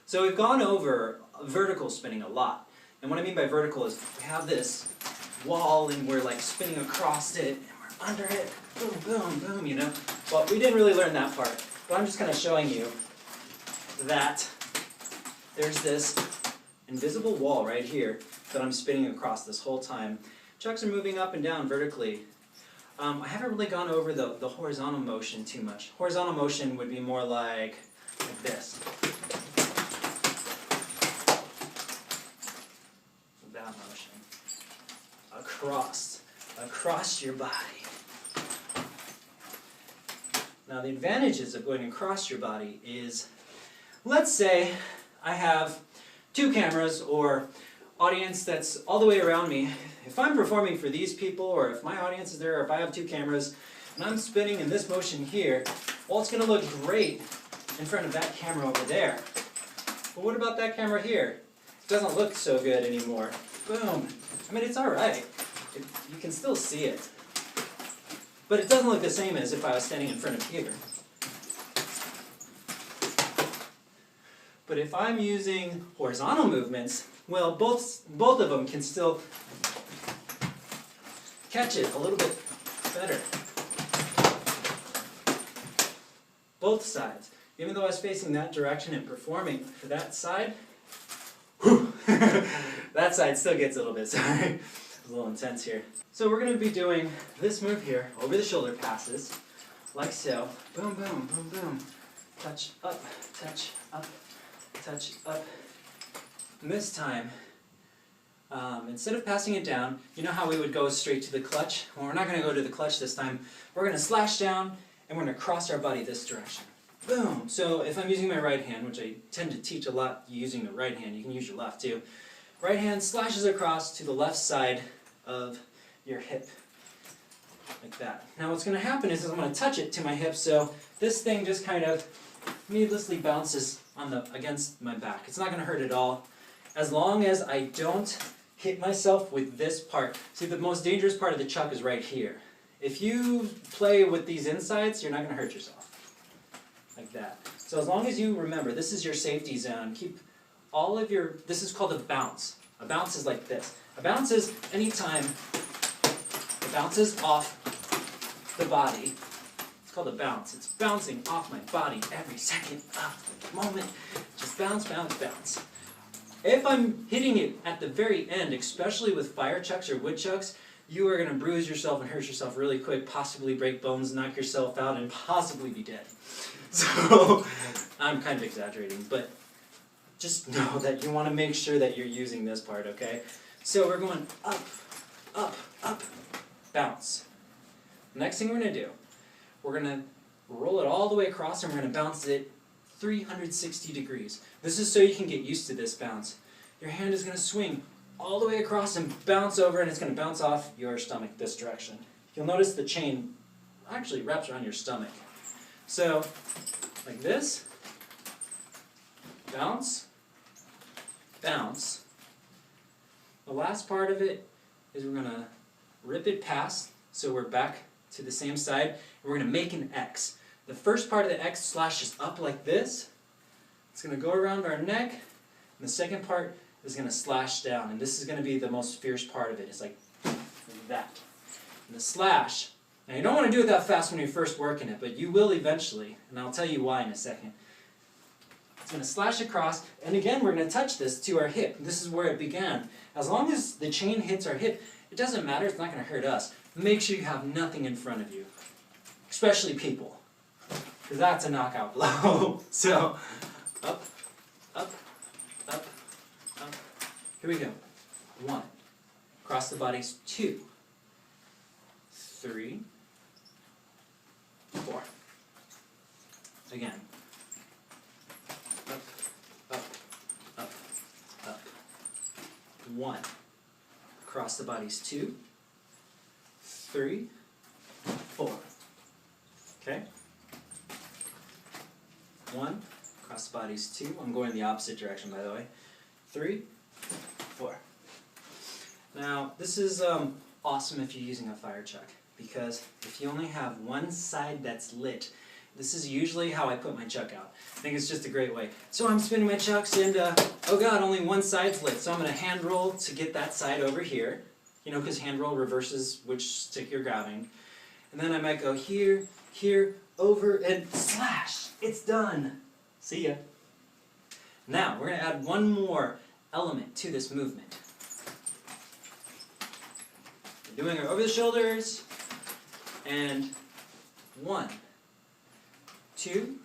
So we've gone over vertical spinning a lot. And what I mean by vertical is we have this wall and we're like spinning across it and we're under it, boom, boom, boom, you know. Well, we didn't really learn that part, but I'm just kind of showing you that there's this invisible wall right here that I'm spinning across this whole time. Chucks are moving up and down vertically. I haven't really gone over the horizontal motion too much. Horizontal motion would be more like this. That motion. Across your body. Now the advantages of going across your body is, let's say I have 2 cameras or audience that's all the way around me. If I'm performing for these people, or if my audience is there, or if I have 2 cameras, and I'm spinning in this motion here, well, it's going to look great in front of that camera over there. But what about that camera here? It doesn't look so good anymore. Boom. I mean, it's alright. You can still see it. But it doesn't look the same as if I was standing in front of here. But if I'm using horizontal movements, well, both of them can still catch it a little bit better. Both sides. Even though I was facing that direction and performing for that side, whew, that side still gets a little bit, sorry. It's a little intense here. So we're going to be doing this move here, over the shoulder passes, like so. Boom, boom, boom, boom. Touch up, touch up, touch up. And this time, instead of passing it down, you know how we would go straight to the clutch? Well, we're not going to go to the clutch this time. We're going to slash down, and we're going to cross our body this direction. Boom! So if I'm using my right hand, which I tend to teach a lot using the right hand, you can use your left too. Right hand slashes across to the left side of your hip, like that. Now what's going to happen is I'm going to touch it to my hip, so this thing just kind of needlessly bounces on against my back. It's not going to hurt at all, as long as I don't hit myself with this part. See, the most dangerous part of the chuck is right here. If you play with these insides, you're not going to hurt yourself, like that. So as long as you remember, this is your safety zone. Keep all of your, this is called a bounce. A bounce is like this. A bounce is any time it bounces off the body. It's called a bounce. It's bouncing off my body every second of the moment. Just bounce, bounce, bounce. If I'm hitting it at the very end, especially with fire chucks or wood chucks, you are going to bruise yourself and hurt yourself really quick, possibly break bones, knock yourself out, and possibly be dead. So, I'm kind of exaggerating, but just know that you want to make sure that you're using this part, okay? So we're going up, up, up, bounce. Next thing we're going to do, we're going to roll it all the way across and we're going to bounce it 360 degrees. This is so you can get used to this bounce. Your hand is going to swing all the way across and bounce over, and it's going to bounce off your stomach this direction. You'll notice the chain actually wraps around your stomach. So, like this, bounce, bounce. The last part of it is we're going to rip it past, so we're back to the same side, and we're going to make an X. The first part of the X slashes up like this. It's going to go around our neck, and the second part is going to slash down, and this is going to be the most fierce part of it. It's like that. And the slash, now you don't want to do it that fast when you're first working it, but you will eventually, and I'll tell you why in a second. It's going to slash across, and again we're going to touch this to our hip. This is where it began. As long as the chain hits our hip, it doesn't matter, it's not going to hurt us. Make sure you have nothing in front of you, especially people, because that's a knockout blow. So, up, up, up, up. Here we go. 1. Cross the bodies. 2, 3, 4. Again. Up, up, up, up. 1. Cross the bodies. 2, 3, 4. Okay? 1. Cross the bodies. 2. I'm going the opposite direction, by the way. 3, 4. Now, this is awesome if you're using a fire chuck, because if you only have one side that's lit, This is usually how I put my chuck out. I think it's just a great way. So I'm spinning my chucks and, oh god, only one side's lit. So I'm going to hand roll to get that side over here. You know, because hand roll reverses which stick you're grabbing. And then I might go here, here, over, and slash. It's done. See ya. Now, we're going to add one more element to this movement. We're doing it over the shoulders. And 1, 2.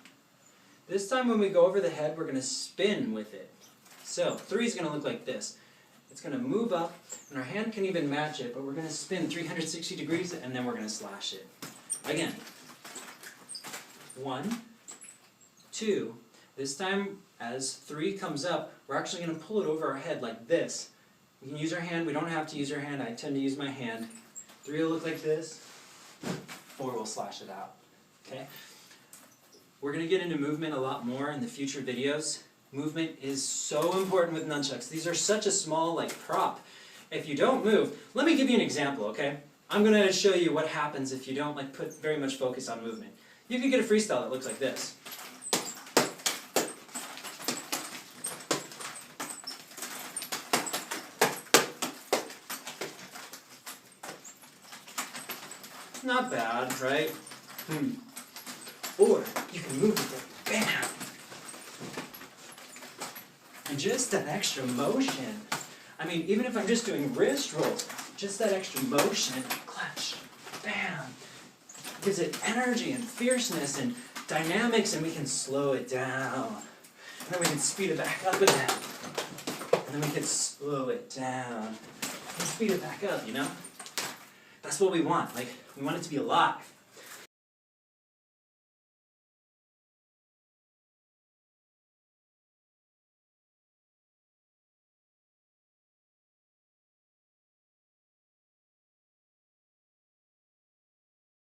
This time when we go over the head, we're going to spin with it. So 3 is going to look like this. It's going to move up, and our hand can even match it, but we're going to spin 360 degrees, and then we're going to slash it. Again. 1, 2. This time, as 3 comes up, we're actually going to pull it over our head like this. We can use our hand. We don't have to use our hand. I tend to use my hand. 3 will look like this. 4 will slash it out. Okay? We're going to get into movement a lot more in the future videos. Movement is so important with nunchucks. These are such a small, prop. If you don't move, let me give you an example, okay? I'm going to show you what happens if you don't, put very much focus on movement. You can get a freestyle that looks like this. Not bad, right? Or you can move with it. Bam! And just that extra motion. I mean, even if I'm just doing wrist rolls, just that extra motion, clutch, bam, gives it energy and fierceness and dynamics, and we can slow it down. And then we can speed it back up again. And then we can slow it down. And speed it back up, you know? That's what we want. We want it to be alive.